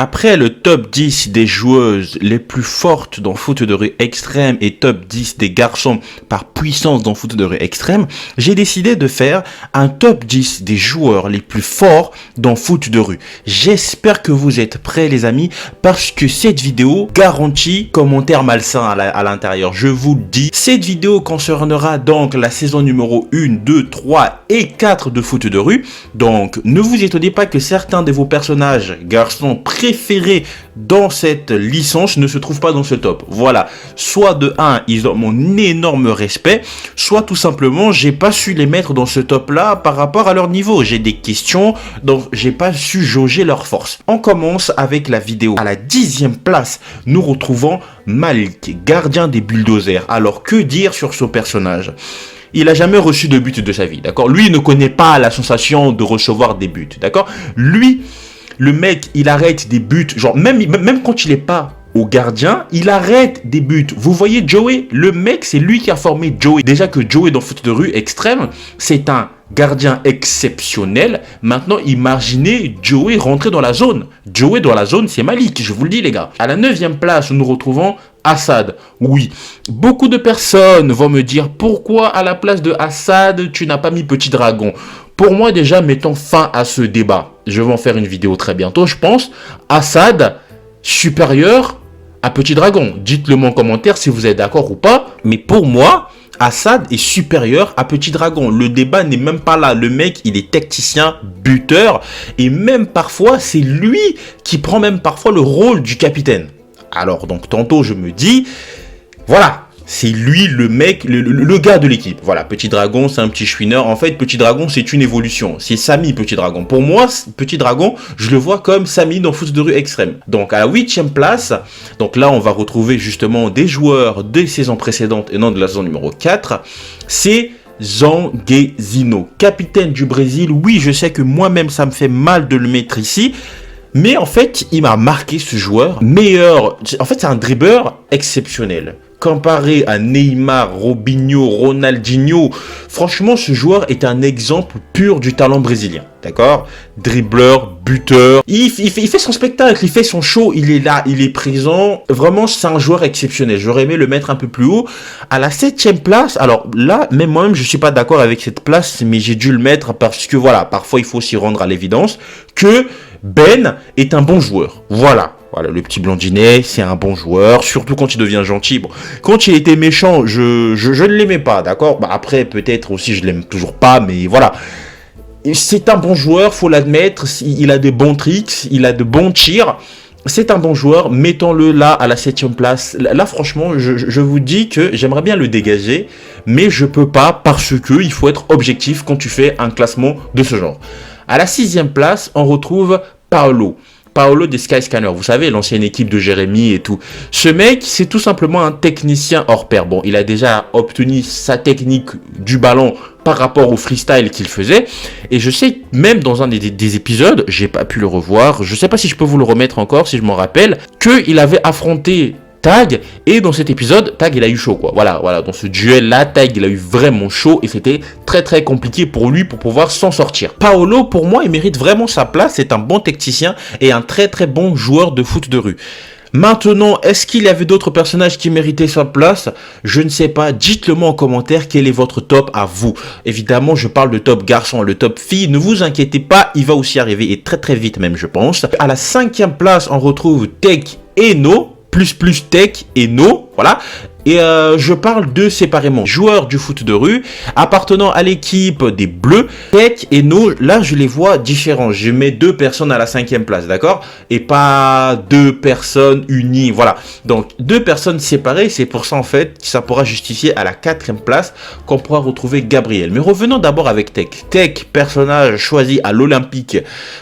Après le top 10 des joueuses les plus fortes dans foot de rue extrême et top 10 des garçons par puissance dans foot de rue extrême, j'ai décidé de faire un top 10 des joueurs les plus forts dans foot de rue. J'espère que vous êtes prêts les amis, parce que cette vidéo garantit commentaires malsains à l'intérieur. Je vous le dis, cette vidéo concernera donc la saison numéro 1, 2, 3 et 4 de foot de rue. Donc ne vous étonnez pas que certains de vos personnages garçons préférés dans cette licence ne se trouvent pas dans ce top. Voilà, soit de 1, ils ont mon énorme respect, soit tout simplement, j'ai pas su les mettre dans ce top là par rapport à leur niveau. J'ai des questions, donc j'ai pas su jauger leur force. On commence avec la vidéo. À la 10e place, nous retrouvons Malik, gardien des bulldozers. Alors que dire sur ce personnage ? Il a jamais reçu de but de sa vie, d'accord ? Lui, il ne connaît pas la sensation de recevoir des buts, d'accord ? Lui, le mec, il arrête des buts, genre même quand il est pas au gardien, il arrête des buts. Vous voyez Joey, le mec, c'est lui qui a formé Joey. Déjà que Joey dans foot de rue extrême, c'est un gardien exceptionnel. Maintenant, imaginez Joey rentrer dans la zone. Joey dans la zone, c'est Malik, je vous le dis les gars. À la 9e place, nous retrouvons Assad. Oui, beaucoup de personnes vont me dire pourquoi à la place de Assad, tu n'as pas mis Petit Dragon. Pour moi déjà, mettons fin à ce débat. Je vais en faire une vidéo très bientôt, je pense. Assad supérieur à Petit Dragon. Dites-le moi en commentaire si vous êtes d'accord ou pas. Mais pour moi, Assad est supérieur à Petit Dragon. Le débat n'est même pas là. Le mec, il est tacticien, buteur. Et même parfois, c'est lui qui prend même parfois le rôle du capitaine. Alors, donc, tantôt, je me dis, voilà, c'est lui le mec, le gars de l'équipe. Voilà, Petit Dragon, c'est un petit chouineur. En fait, Petit Dragon, c'est une évolution. C'est Samy, Petit Dragon. Pour moi, Petit Dragon, je le vois comme Samy dans foot de rue extrême. Donc, à la 8e place, donc là, on va retrouver justement des joueurs des saisons précédentes et non de la saison numéro 4. C'est Zanguezino, capitaine du Brésil. Oui, je sais que moi-même, ça me fait mal de le mettre ici. Mais en fait, il m'a marqué ce joueur. Meilleur, en fait, c'est un dribbleur exceptionnel. Comparé à Neymar, Robinho, Ronaldinho, franchement, ce joueur est un exemple pur du talent brésilien. D'accord ? Dribbleur, buteur. Il fait son spectacle, il fait son show, il est là, il est présent. Vraiment, c'est un joueur exceptionnel. J'aurais aimé le mettre un peu plus haut. À la 7e place, alors là, même moi-même, je suis pas d'accord avec cette place, mais j'ai dû le mettre parce que voilà, parfois, il faut s'y rendre à l'évidence que Ben est un bon joueur. Voilà, le petit blondinet, c'est un bon joueur, surtout quand il devient gentil. Bon, quand il était méchant, je ne l'aimais pas, d'accord ? Bah, après, peut-être aussi, je l'aime toujours pas, mais voilà. C'est un bon joueur, faut l'admettre, il a de bons tricks, il a de bons tirs. C'est un bon joueur, mettons-le là à la 7e place. Là, franchement, je vous dis que j'aimerais bien le dégager, mais je peux pas parce que il faut être objectif quand tu fais un classement de ce genre. À la 6e place, on retrouve Paolo des Skyscanners, vous savez, l'ancienne équipe de Jérémy et tout. Ce mec, c'est tout simplement un technicien hors pair. Bon, il a déjà obtenu sa technique du ballon par rapport au freestyle qu'il faisait. Et je sais, même dans un des épisodes, j'ai pas pu le revoir, je sais pas si je peux vous le remettre encore, si je m'en rappelle, qu'il avait affronté Tag, et dans cet épisode, Tag il a eu chaud quoi. Voilà, dans ce duel là, Tag il a eu vraiment chaud et c'était très très compliqué pour lui pour pouvoir s'en sortir. Paolo, pour moi, il mérite vraiment sa place, c'est un bon technicien et un très très bon joueur de foot de rue. Maintenant, est-ce qu'il y avait d'autres personnages qui méritaient sa place ? Je ne sais pas, dites-le moi en commentaire, quel est votre top à vous ? Évidemment, je parle de top garçon, le top fille, ne vous inquiétez pas, il va aussi arriver et très très vite même je pense. À la 5e place, on retrouve Tech et No. Plus Tech et No, voilà. Et je parle d'eux séparément. Joueurs du foot de rue, appartenant à l'équipe des Bleus, Tech et No, là je les vois différents. Je mets 2 personnes à la 5e place, d'accord ? Et pas 2 personnes unies, voilà. Donc 2 personnes séparées, c'est pour ça en fait que ça pourra justifier à la 4e place qu'on pourra retrouver Gabriel. Mais revenons d'abord avec Tech. Tech, personnage choisi à l'Olympique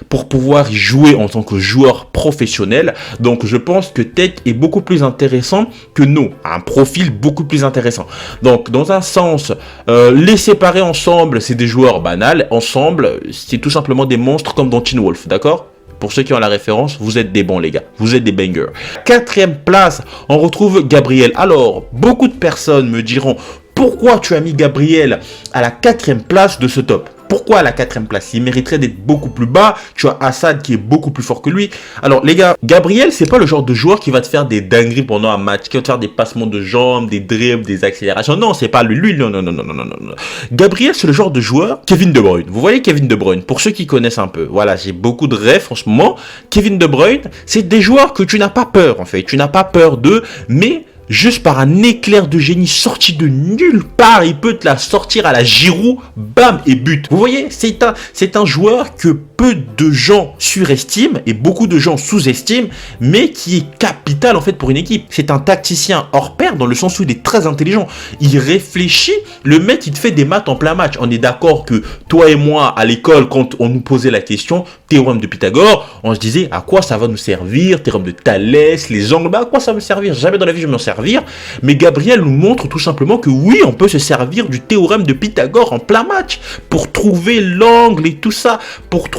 pour pouvoir y jouer en tant que joueur professionnel. Donc je pense que Tech est beaucoup plus intéressant que No, un profil beaucoup plus intéressant. Donc dans un sens, les séparer ensemble, c'est des joueurs banals. Ensemble, c'est tout simplement des monstres comme dans Teen Wolf, d'accord ? Pour ceux qui ont la référence, vous êtes des bons les gars, vous êtes des bangers. 4e place, on retrouve Gabriel. Alors, beaucoup de personnes me diront, pourquoi tu as mis Gabriel à la 4e place de ce top ? Pourquoi à la 4e place? Il mériterait d'être beaucoup plus bas. Tu as Assad qui est beaucoup plus fort que lui. Alors les gars, Gabriel, c'est pas le genre de joueur qui va te faire des dingueries pendant un match, qui va te faire des passements de jambes, des dribbles, des accélérations. Non, c'est pas lui. Non. Gabriel, c'est le genre de joueur Kevin De Bruyne. Vous voyez Kevin De Bruyne, pour ceux qui connaissent un peu. Voilà, j'ai beaucoup de refs en ce moment. Kevin De Bruyne, c'est des joueurs que tu n'as pas peur en fait. Tu n'as pas peur d'eux, mais juste par un éclair de génie sorti de nulle part, il peut te la sortir à la Giroud, bam, et but. Vous voyez, c'est un joueur que peu de gens surestiment et beaucoup de gens sous-estiment, mais qui est capital en fait pour une équipe. C'est un tacticien hors pair dans le sens où il est très intelligent. Il réfléchit, le mec il te fait des maths en plein match. On est d'accord que toi et moi à l'école, quand on nous posait la question, théorème de Pythagore, on se disait à quoi ça va nous servir, théorème de Thalès, les angles, à quoi ça va me servir? Jamais dans la vie je vais m'en servir. Mais Gabriel nous montre tout simplement que oui, on peut se servir du théorème de Pythagore en plein match pour trouver l'angle et tout ça, pour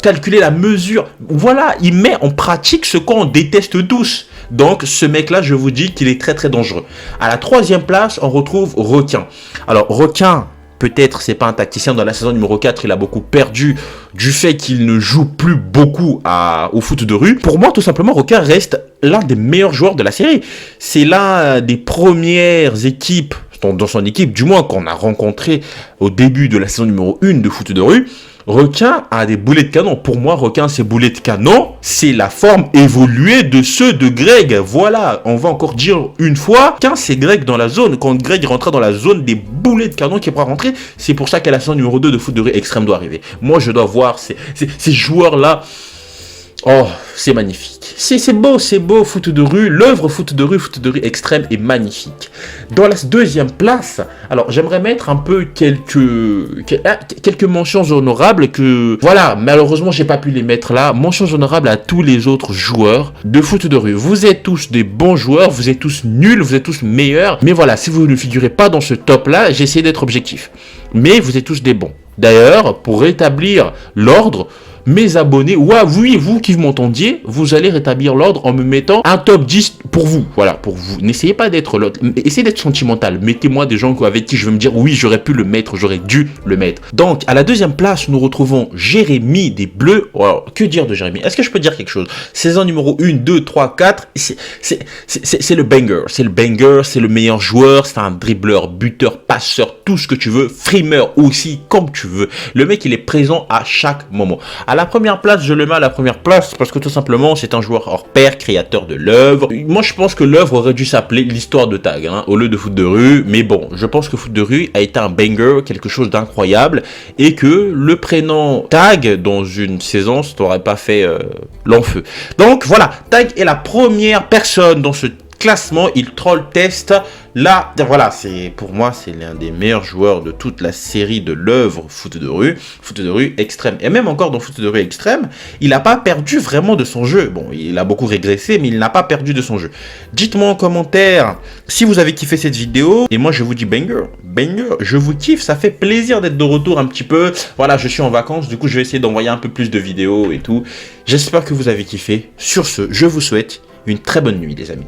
calculer la mesure. Voilà, il met en pratique ce qu'on déteste tous. Donc ce mec-là, je vous dis qu'il est très très dangereux. À la 3e place, on retrouve Requin. Alors Requin, peut-être c'est pas un tacticien. Dans la saison numéro 4, il a beaucoup perdu du fait qu'il ne joue plus beaucoup au foot de rue. Pour moi, tout simplement, Requin reste l'un des meilleurs joueurs de la série. C'est l'un des premières équipes, dans son équipe, du moins qu'on a rencontré au début de la saison numéro 1 de foot de rue. Requin a des boulets de canon. Pour moi, Requin, ses boulets de canon, c'est la forme évoluée de ceux de Greg. Voilà, on va encore dire une fois, Requin, c'est Greg dans la zone. Quand Greg rentrait dans la zone des boulets de canon qui pourra rentrer, c'est pour ça qu'à la saison numéro 2 de foot de rue extrême doit arriver. Moi, je dois voir ces joueurs-là. Oh, c'est magnifique. C'est beau, foot de rue. L'œuvre foot de rue extrême est magnifique. Dans la 2e place, alors j'aimerais mettre un peu quelques mentions honorables que, voilà, malheureusement j'ai pas pu les mettre là. Mentions honorables à tous les autres joueurs de foot de rue. Vous êtes tous des bons joueurs, vous êtes tous nuls, vous êtes tous meilleurs. Mais voilà, si vous ne figurez pas dans ce top là, j'essaie d'être objectif. Mais vous êtes tous des bons. D'ailleurs, pour rétablir l'ordre, mes abonnés, oui, vous qui m'entendiez, vous allez rétablir l'ordre en me mettant un top 10 pour vous. Voilà, pour vous. N'essayez pas d'être l'autre. Essayez d'être sentimental. Mettez-moi des gens avec qui je vais me dire, oui, j'aurais pu le mettre, j'aurais dû le mettre. Donc, à la 2e place, nous retrouvons Jérémy des Bleus. Alors, que dire de Jérémy? Est-ce que je peux dire quelque chose? Saison numéro 1, 2, 3, 4, c'est le banger. C'est le banger, c'est le meilleur joueur, c'est un dribbleur, buteur, passeur, tout ce que tu veux, frimeur aussi, comme tu veux. Le mec, il est présent à chaque moment. À la première place, je le mets à la première place parce que tout simplement, c'est un joueur hors pair, créateur de l'œuvre. Moi, je pense que l'œuvre aurait dû s'appeler l'histoire de Tag, au lieu de foot de rue. Mais bon, je pense que foot de rue a été un banger, quelque chose d'incroyable, et que le prénom Tag dans une saison, ça n'aurait pas fait l'enfeu. Donc voilà, Tag est la première personne dans ce classement, il troll test. Là, voilà, pour moi, c'est l'un des meilleurs joueurs de toute la série de l'œuvre foot de rue extrême. Et même encore dans foot de rue extrême, il n'a pas perdu vraiment de son jeu. Bon, il a beaucoup régressé, mais il n'a pas perdu de son jeu. Dites-moi en commentaire si vous avez kiffé cette vidéo. Et moi, je vous dis banger, je vous kiffe, ça fait plaisir d'être de retour un petit peu. Voilà, je suis en vacances, du coup, je vais essayer d'envoyer un peu plus de vidéos et tout. J'espère que vous avez kiffé. Sur ce, je vous souhaite une très bonne nuit, les amis.